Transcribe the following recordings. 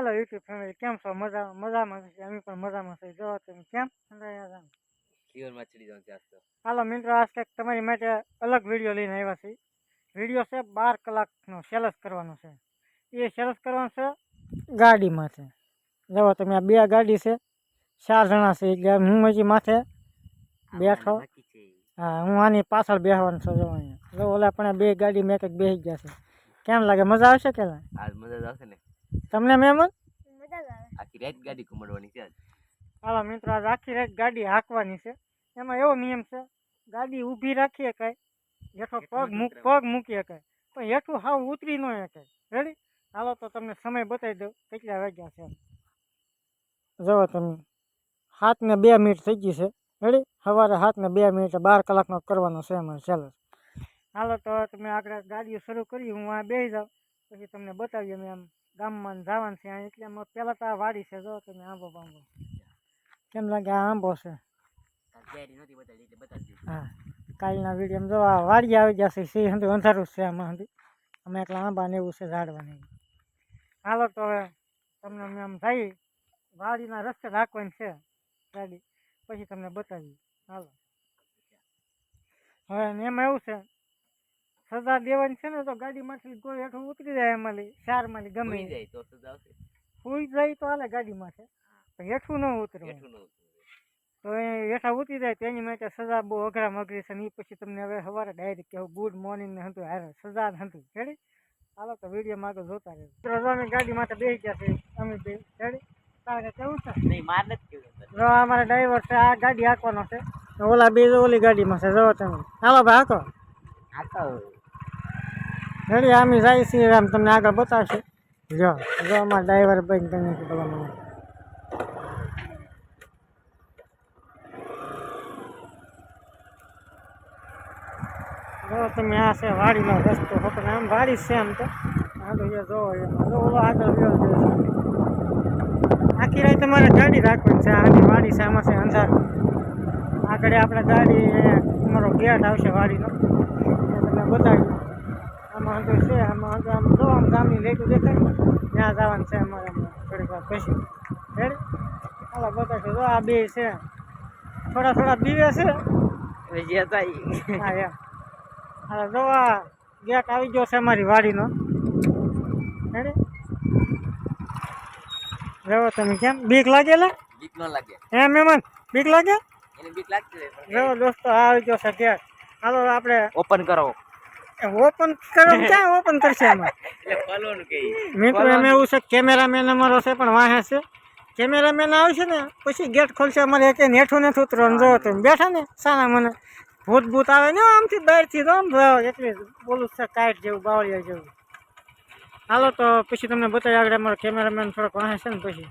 હાલો YouTube family કેમ છો? મજામાં છે. અમે પણ મજામાં છે. જો તમે કેમ જીવનમાં ચડી જવાનું છે આજ તો. હાલો મિત્રો, આજ કંઈક તમારી માટે અલગ વિડીયો લઈને આવ્યા છે. વિડીયો છે 12 કલાકનો સેલ્સ કરવાનો છે. એ સેલ્સ કરવાનો છે ગાડીમાં છે. જો તમે આ બે ગાડી છે, 4 જણા છે. એટલે હું હજી માથે બેઠો. હા, હું આની પાછળ બેસવાનું છું. જો અહીંયા જો ઓલા પણ બે ગાડી મેં કંઈક બેસી ગયા છે. કેમ લાગે? મજા આવશે કે ના? આજ મજા આવશે ને. તમને મહેમાન આખી રાત ગાડી કમાડવાની છે આજ. હાલો મિત્રો, આજ આખી રાત ગાડી હાંકવાની છે. એમાં એવો નિયમ છે, ગાડી ઊભી રાખીએ કાંઈ હેઠો પગ મૂકી શકાય, પણ હેઠું હાવ ઉતરી ન શકાય. રેડી? હાલો તો તમને સમય બતાવી દઉં કેટલા વાગ્યા છે. જુઓ તમે, 7:02 થઈ ગઈ છે. રેડી? સવારે 7:02 12 કલાકનો કરવાનો છે અમારે સેલ્સ. હાલો તો તમે આગળ ગાડીઓ શરૂ કરી, હું આ બેસી જાઉં, પછી તમને બતાવીએ. અમે આમ ગામમાં જવાનું છે એટલે આમાં પહેલાં તો આ વાડી છે. જો તમે આંબો બાંબો કેમ લાગે? આ આંબો છે. હા, કાલના વિડીયો જો આ વાડી આવી જશે. સી હંધું અંધારું છે આમાં હંધી. અમે એકલા આંબા ને એવું છે, ઝાડવાની. હાલો તો હવે તમને અમે આમ થઈ વાડીના રસ્તે રાખવાની છે ગાડી, પછી તમને બતાવીએ. હાલો હવે એમાં એવું છે, સજા દેવાની છે ને તો ગાડીમાંથી કોઈ હેઠું ઉતરી જાય. એમાંથી 4 માંથી ગમે જાય તો સજા આવશે. સુઈ જાય તો હાલે ગાડીમાં છે, પણ હેઠું ન ઉતરવું. તો એ હેઠા ઉતરી જાય તો એની માટે સજા બહુ અઘરામાં અઘરી છે. ને એ પછી તમને હવે સવારે ડાયરેક્ટ કહેવું ગુડ મોર્નિંગ ને હતું હારે સજા હતું. રેડી? હાલો તો વિડીયોમાં આગળ જોતા રહેજો. અમે ગાડી માટે બેસી ગયા છે અમે બે. રેડી? તારે કેવું છે? નહીં, માર નથી કેવું. જો અમારા ડ્રાઈવર છે, આ ગાડી હાંકવાનો છે. ઓલા બે ઓલી ગાડીમાં છે. જો તમે હાલો ભાઈ હાંકો. રેડી? અમે જાય છીએ, આમ તમને આગળ બતાવશે. જો અમારા ડ્રાઈવર ભાઈ તમે બોલો મને. જો તમે આ છે વાડીનો રસ્તો. પણ આમ વાડી છે આમ તો. આગળ જોવો એમાં ઓલો આગળ ગયો છે. આખી રાત તમારે ગાડી રાખવાની છે. આની વાડી છે, આમાં છે અંધારું. આગળ આપણે ગાડી અમારો ગેટ આવશે વાડીનો, તમને બતાવી. આમાં અંદર છે, આમાં અંદર આમ જો આમ ગામની લેટું દેખાય, ત્યાં જવાનું છે અમારે. થોડીક વાર પછી. રેડી? હાલો બતાવશે. જો આ બે છે, થોડા બીવે છે. હા એમ. હાલો જો આ ગેટ આવી ગયો છે અમારી વાડીનો. રેડી? જો તમે કેમ બીક લાગેલા? બીક ન લાગે. હે મહેમાન, બીક લાગે? એને બીક લાગતી જો દોસ્તો આવી ગયો છે ગેટ. હાલો આપણે ઓપન કરો. ઓપન કરો? ક્યાં ઓપન કરશે એમાં? મિત્રો એમ એવું છે, કેમેરામેન અમારો છે પણ વાહે છે. કેમેરામેન આવશે ને પછી ગેટ ખોલશે. અમારે એક હેઠું નથી ઉતરવાનું. જો તમે બેઠા ને સાના મને ભૂત આવે ને આમથી બહારથી તો આમ એટલે બોલું છે કાઈટ જેવું, બાવળિયા જેવું. હાલો તો પછી તમને બતાવી આગળ. અમારો કેમેરામેન થોડોક વાહે છે ને પછી.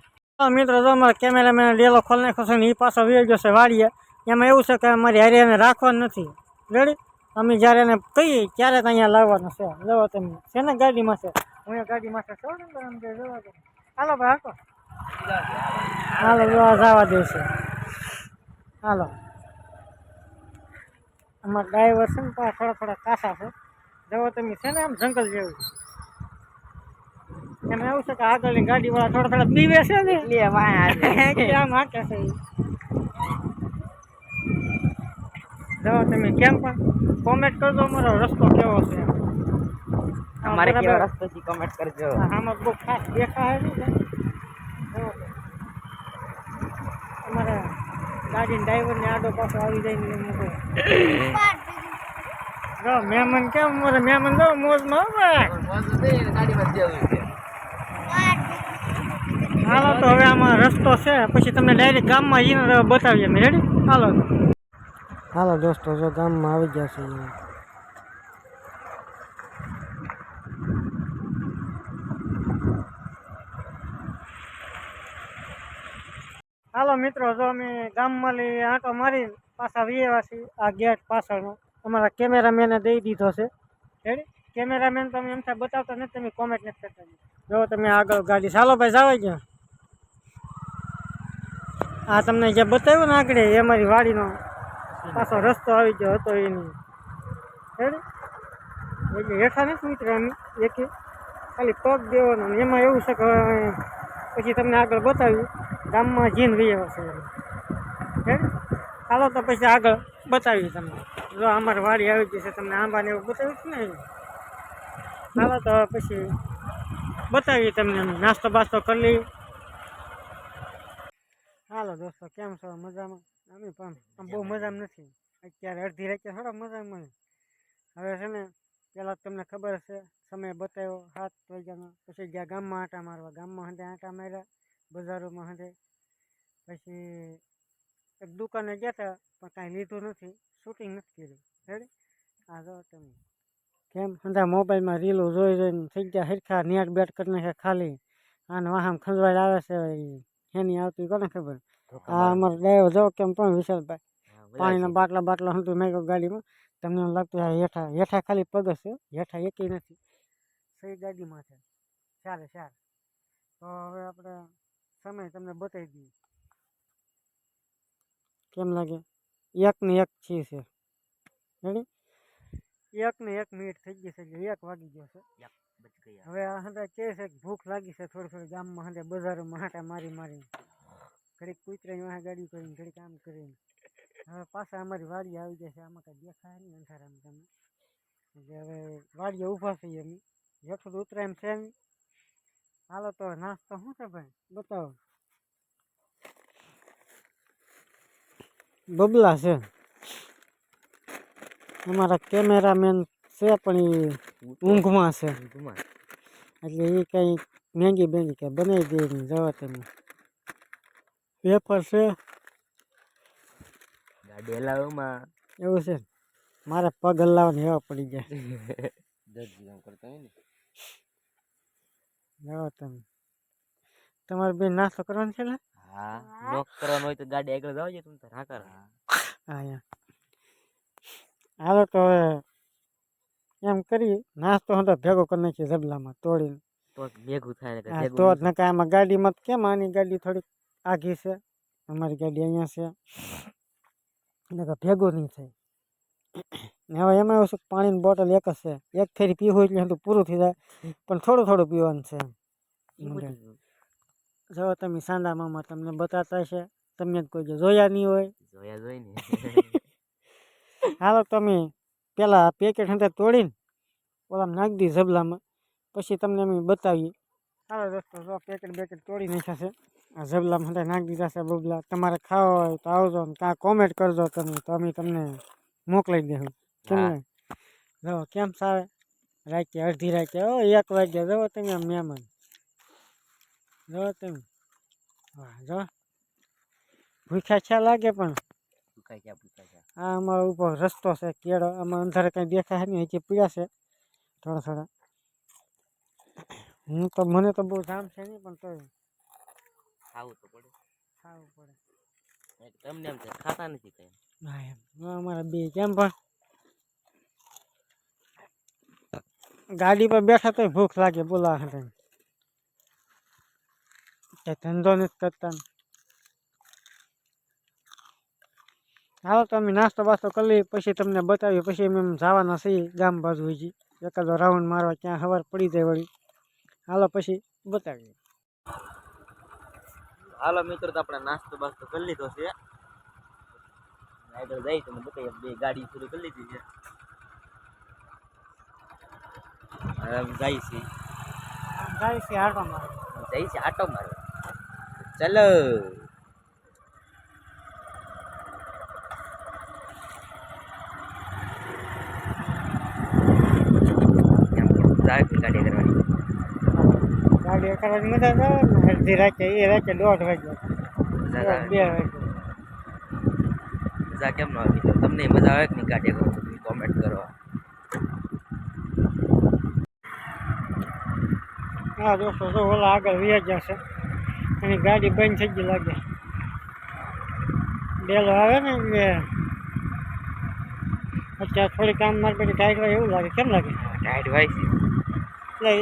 મિત્રો જો અમારા કેમેરામેન ડેલો ખોલી નાખ્યો છે ને એ પાછો વી ગયો છે વાડીએ. એમાં એવું છે કે અમારી હારે એને રાખવાનું નથી. રેડી? અમે જ્યારે એને કહીએ ત્યારે તો અહીંયા લાવવાનું છે. જો તમે છે ને ગાડીમાં છે, હું એ ગાડીમાં છે. હાલો ભાઈ હાકો. હાલો જો જવા દે છે. હાલો અમારા ડ્રાઈવર છે ને થોડા કાસા છે. જો તમે છે ને આમ જંગલ જેવું. એમાં એવું છે કે આગળની ગાડી વાળા થોડા બીવે છે ને આમ હાકે છે. જો તમે કેમ પણ કોમેન્ટ કરજો અમારો રસ્તો કેવો છે. અમારે કેવો રસ્તો છે કમેન્ટ કરજો. આમાં બહુ ખાસ દેખાય નહીં. અમારે ગાડીના ડ્રાઈવરને આડો પાછો આવી જાય ને મૂકો. જો મહેમાન કેમ અમારે મહેમાન જો મોજમાં ગાડીમાં જવું છે. હાલો તો હવે આમાં રસ્તો છે, પછી તમને ડાયરેક્ટ ગામમાં જઈને બતાવીએ અમે. રેડી? હાલો દોસ્તો જો ગામમાં આવી ગયા છે. હાલો મિત્રો, જો અમે ગામમાં લઈ આંટો મારી પાછા વીએવા છીએ. આ ગેટ પાછળનો અમારા કેમેરામેને દઈ દીધો છે. રેડી? કેમેરામેન તમે એમ થાય બતાવતા નથી, તમે કોમેન્ટ નથી કરતા. જો તમે આગળ ગાડી. ચાલો ભાઈ જવાય ગયા. આ તમને જે બતાવ્યું ને આગળ એ અમારી વાડીનો પાછો રસ્તો આવી ગયો હતો એની. રેડી? એટલે હેઠા નથી ઉતરે અમે એકે, ખાલી પગ દેવાનો. એમાં એવું છે કે પછી તમને આગળ બતાવ્યું ગામમાં જીન વિયે છે રેડી હાલો તો પછી આગળ બતાવ્યું તમને જો અમારી વાડી આવી ગઈ છે તમને આંબાને એવું બતાવ્યું છે ને હાલો તો પછી બતાવીએ તમને અમે નાસ્તો બાસ્તો કરી લઈએ હાલો દોસ્તો કેમ છો મજામાં અમે પણ આમ બહુ મજામાં નથી અત્યારે અડધી રાતે થોડા મજામાં હવે છે ને પહેલાં તમને ખબર હશે સમય બતાવ્યો 7 વાગ્યાનો પછી ગયા ગામમાં આંટા મારવા ગામમાં હંધે આંટા માર્યા બજારોમાં હંધે પછી એક દુકાને ગયા હતા પણ કાંઈ લીધું નથી શૂટિંગ નથી કર્યું રેડી આ જો તમે કેમ હંધા મોબાઈલમાં રીલો જોઈ જોઈને થઈ ગયા હરખા નેટ બેટ કરી નાખ્યા ખાલી આને વાહમ ખંજવાળ આવે છે એની આવતી કોને ખબર આ અમારે ડ્રાઈવર જો કેમ પણ વિશાલભાઈ પાણીના બાટલા હતું મેં ગાડીમાં તમને એમ લાગતું હેઠા ખાલી પગ છે હેઠા એકેય નથી સહી ગાડીમાં છે 4 તો હવે આપણે સમય તમને બતાવી દઈએ કેમ લાગે 1 છે રેડી 1 મિનિટ થઈ ગઈ છે એટલે 1 વાગી ગયો છે હવે આ હંધા કહે છે કે ભૂખ લાગી છે થોડી ગામમાં હંધે બજારોમાં હાંટા મારી ઘડીક કૂતરાની વાહ ગાડી કરીને ઘડીક આમ કરીને હવે પાછા અમારી વાડી આવી જાય છે આમાં કાંઈ દેખાય નહીં અંધારામાં તમને એટલે હવે વાડીએ ઊભા થઈએ અમે હેઠું ઉતરાય એમ છે નહીં હાલો તો નાસ્તો શું છે ભાઈ બતાવો બબલા છે અમારા કેમેરામેન છે પણ એ ઊંઘમાં છે એટલે એ કંઈ મેંગી બેંગી કંઈ બનાવી દે નહીં જવા તમે પેપર છે ગાડી હલાવવામાં એવું છે મારે પગ હલાવવાની એવા પડી જાય જાઓ તમે તમારે બેન નાસ્તો કરવાનો છે ને હા નોક કરવાનો હોય તો ગાડી આગળ જાવ છે તમે તો હા કર હા હાલો તો હવે એમ કરી નાસ્તો હતો ભેગો કરી નાખીએ જબલામાં તોડીને તો ભેગું થાય ને તો જ નકા આમાં ગાડીમાં કેમ આની ગાડી થોડીક આઘી છે અમારી ગાડી અહીંયા છે નકા ભેગું નહીં થાય ને હવે એમાં એવું છે પાણીની બોટલ એક જ છે એક ફેરી પીવું એટલે તો પૂરું થઈ જાય પણ થોડું પીવાનું છે જો તમે સાંદા મામા તમને બતાવતા છે તમને કોઈ જોયા નહીં હોય જોઈને હાલો તમે પેલા પેકેટ અંદર તોડીને ઓલામાં નાખી દી જબલામાં પછી તમને અમે બતાવીએ હાલો દોસ્તો જો પેકેટ તોડી નાખ્યા છે આ જબલામાં અંદર નાખી દીધા છે બબલા તમારે ખાવા હોય તો આવજો ને કાં કોમેન્ટ કરજો તમે તો અમે તમને મોકલાવી દઈશું કેમ જો કેમ સાવે રાતે અડધી રાતે 1 વાગ્યા જો તમે આમ મહેમાન જો તમે વાહ જો ભૂખ્યા છે લાગે પણ આ અમારો ઉપર રસ્તો છે કેળો આમાં અંધારે કંઈ દેખાય નહીં હજી પીળા છે થોડા હું તો મને તો બહુ જામ છે નહીં પણ તો ખાવું પડે ખાવું તમને એમ છે ખાતા નથી કઈ હા એમ અમારા બે કેમ પણ ગાડી પર બેઠા તો ભૂખ લાગે બોલા કઈ ધંધો નથી કરતા હાલો તો અમે નાસ્તો બાસ્તો કરી લઈએ પછી તમને બતાવીએ પછી અમે જવાના છીએ ગામ બાજુ હજી એકાદો રાઉન્ડ મારવા ક્યાં સવાર પડી જાય વળી હાલો પછી બતાવીએ હાલો મિત્રો તો આપણે નાસ્તો બાસ્તો કરી લીધો છે આગળ જઈ તમે બતાવીએ બે ગાડી શરૂ કરી લીધી છે જાય છે આટો મારવા જઈ છે આટો મારવા ચલો ગાડી કરવાની મજા આવે ને અડધી રાતે એ રાતે 1:30 વાગ્યા 2 વાગ્યા મજા કેમ ન આવી તમને મજા આવે કે નહીં ગાડી કરો કોમેન્ટ કરો હા દોસ્તો જો ઓલા આગળ વ્યા ગયા છે એની ગાડી બંધ થઈ ગઈ લાગે ડેલો આવે ને એટલે અત્યારે થોડી કામ માર પછી ટાઈટ હોય એવું લાગે કેમ લાગે ટાઈટ હોય છે લઈ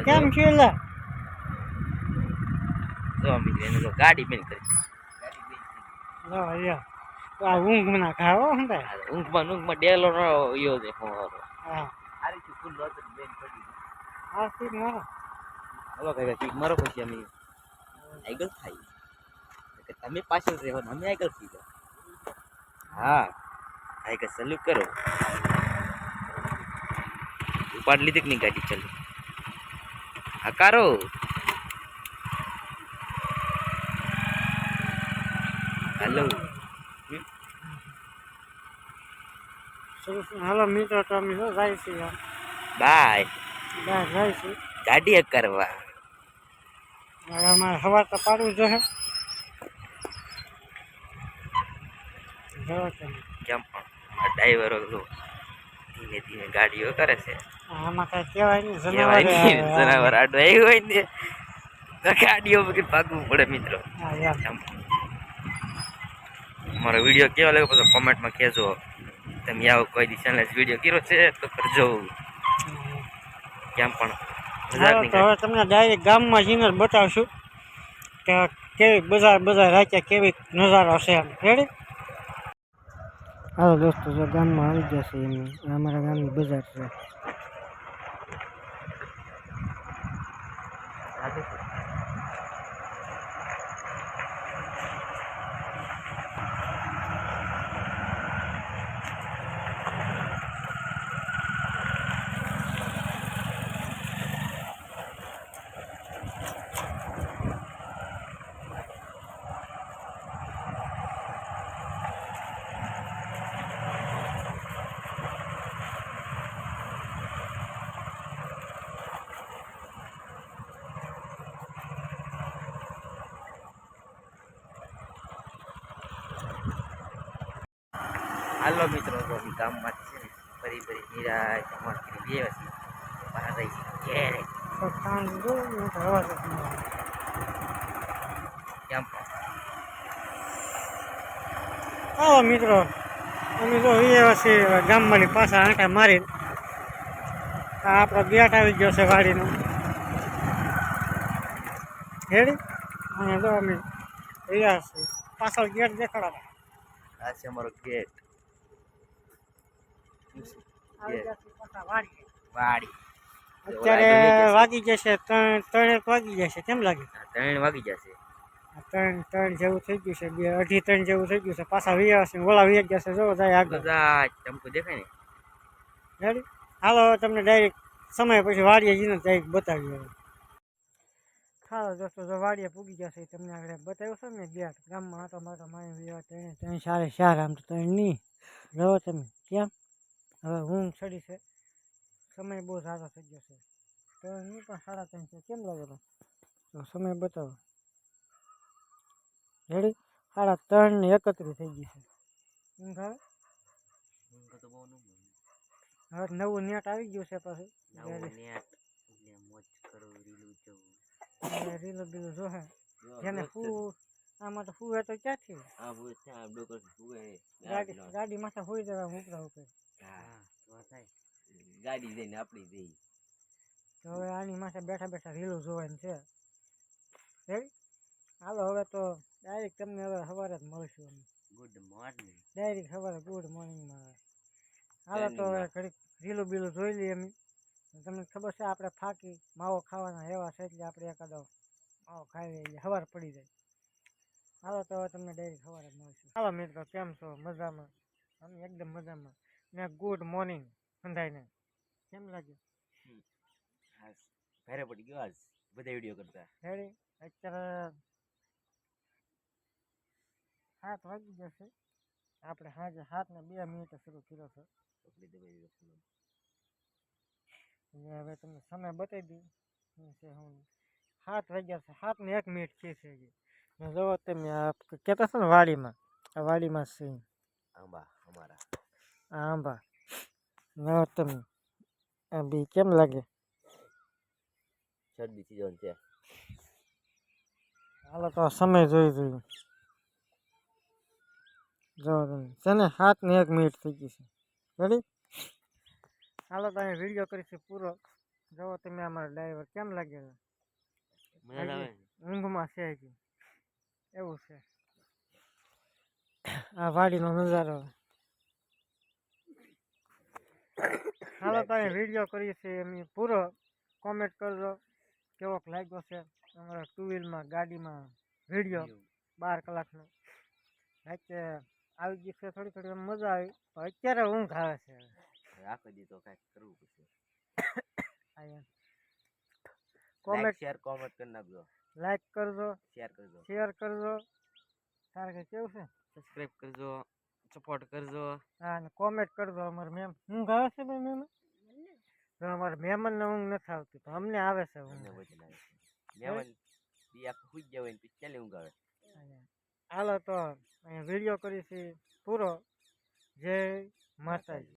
કેમ છે એલા જો મિત્રો ગાડી બેન કરી આ ઊંઘ ના ખાવો ઊંઘમાં ડેલો નો યો છે હા આરી ફૂલ બેન પડી આ સીટ મારો હલો કાકા કીક મારો પછી અમે આગળ થાય કે તમે પાછળ રહો ને અમે આગળ થઈ જાઓ હા આગળ સલ્યુટ કરો ઉપાડ લીધી કે નહીં ગાડી ચાલુ હકારો હેલો હાલો મિત્રો તો અમે શું જાય છે બાય બહાર જાય છે ગાડી હક કરવા હવે અમારે સવાર તો પાડવું જોઈએ જવા તમે કેમ પણ ડ્રાઈવરો ધીમે ધીમે ગાડીઓ કરે છે આમાં કઈ કહેવાય નહીં કહેવાય નહીં, જનાવર આડું આવ્યું હોય ને તો ગાડીઓ વગર ભાગવું પડે મિત્રો હા એમ. અમારો વિડીયો કેવો લાગ્યો પછી કોમેન્ટમાં કહેજો તમે આવો કોઈ દી ચેનલ વિડીયો કર્યો છે તો કરજો કેમ પણ મજાક હાલો નહીં તો હવે તમને ડાયરેક્ટ ગામમાં જઈને જ બતાવશું કે કેવી બજાર રાખ્યા કેવી નજારો છે એમ રેડી હાલો દોસ્તો જો ગામમાં આવી ગયા છે એમ અમારા ગામની બજાર છે હાલો મિત્રો તો અમે ગામમાં છે ને ફરી ફરી નિરાય જમા કરી બે પછી બહાર રહી છે ઘેરે તો કામ જો હું તો હવા છે તમારે. કેમ પણ આવો મિત્રો અમે તો એવા છીએ ગામમાંથી પાછા આંટા મારી આ આપણો ગેટ આવી ગયો છે વાડીનો રેડી અને જો અમે રહ્યા છીએ પાછળ ગેટ દેખાડા આ છે અમારો ગેટ આવી ગયા છીએ પાછા વાડીએ. વાડી અત્યારે વાગી જશે ત્રણ વાગી જશે કેમ લાગે 3 વાગી જશે ત્રણ જેવું થઈ ગયું છે 2:30 જેવું થઈ ગયું છે પાછા વીયા છે ઓલા વીયા ગયા છે જો જાય આગળ બધા ચમકુ દેખાય ને રેડી હાલો તમને ડાયરેક્ટ સમય પછી વાડીએ જઈને ડાયરેક્ટ બતાવીએ હવે હાલો દોસ્તો જો વાડીએ પૂગી ગયા છે તમને આગળ બતાવ્યું છે ને ગેટ ગામમાં આટો માટો મારી વીયા ત્રણ સાડે ચાર આમ તો ત્રણ નહીં રહો તમે કેમ હવે ઊંઘ ચડી છે સમય બહુ સારો થઈ ગયો છે ત્રણ નહીં પણ 3:30 છે કેમ લાગે તો સમય બતાવો રેડી 3:31 થઈ ગઈ છે ઊંઘ આવે તો બહુ ન હવે નવું નેટ આવી ગયું છે પાછું નવું નેટ એટલે મોજ કરો રીલું જવું રીલો બીલો જોહે જેને હું આમાં તો હું તો ક્યાંથી આ હું ત્યાં ડોકર હુએ ગાડી માથે હોઈ જવા ઉપરા ઉપર હા તો થાય ગાડી જઈને આપણી જઈ તો હવે આની માથે બેઠા બેઠા રીલો જોવાની છે રેડી હાલો હવે તો ડાયરેક્ટ તમને હવે સવારે જ મળશું અમે ગુડ મોર્નિંગ ડાયરેક્ટ સવારે ગુડ મોર્નિંગમાં હાલો તો હવે ઘડીક રીલો બીલો જોઈ લઈએ અમે તમને ખબર છે આપણે ફાકી માવો ખાવાના એવા છે એટલે આપણે એકાદો માવો ખાઈ લઈએ સવાર પડી જાય હાલો તો હવે તમને ડાયરેક્ટ સવારે જ મળશું હાલો મિત્રો કેમ છો મજામાં અમે એકદમ મજામાં ને ગુડ મોર્નિંગ સંધાઈને કેમ લાગ્યું હા ઘરે પડી ગયો આજ બધા વિડીયો કરતા રેડી અત્યારે 7 વાગી જશે આપણે સાંજે 7:02 શરૂ કર્યો છે એટલે હવે તમને સમય બતાવી દઉં છે હું 7 વાગ્યા છે 7:01 છે હજી ને જોવો તમે આ કહેતા છો ને વાડીમાં આ વાડીમાં છે આંબા અમારા આ આંબા જો તમે આ બી કેમ લાગે શરદી સીઝન છે હાલો તો સમય જોઈ જોયું જો તમે છે ને 7:01 થઈ ગઈ છે રેડી હાલો તો અહીં વિડીયો કરીશું પૂરો જો તમે અમારા ડ્રાઈવર કેમ લાગે મજા આવે ઊંઘમાં છે હજી એવું છે આ વાડીનો નજારો હાલો તો અહીં વિડીયો કરીએ છીએ એમ પૂરો કોમેન્ટ કરજો કેવોક લાગ્યો છે અમારા ટુ વ્હીલમાં ગાડીમાં વિડીયો 12 કલાકનો. રાતે આવી ગઈ છે થોડી થોડી મજા આવી, પણ અત્યારે ઊંઘ આવે છે. આખો દી તો કાંઈક કરવું પડશે. કોમેન્ટ શેર કોમેન્ટ કરી નાખજો, લાઈક કરજો, શેર કરજો, તારે કઈ કેવું છે? સબસ્ક્રાઇબ કરજો, સપોર્ટ કરજો. હા, અને કોમેન્ટ કરજો. અમારે મેમ ઊંઘ આવે છે ભાઈ મહેમાન? તો અમારે મહેમાનને ઊંઘ નથી આવતી, પણ અમને આવે છે ઊંઘ. મહેમાન દી આખું સુઈ ગયા હોય ને પછી ચાલે ઊંઘ આવે. હાલો તો અહીંયા વિડીયો કરીશી પૂરો. જય માતાજી.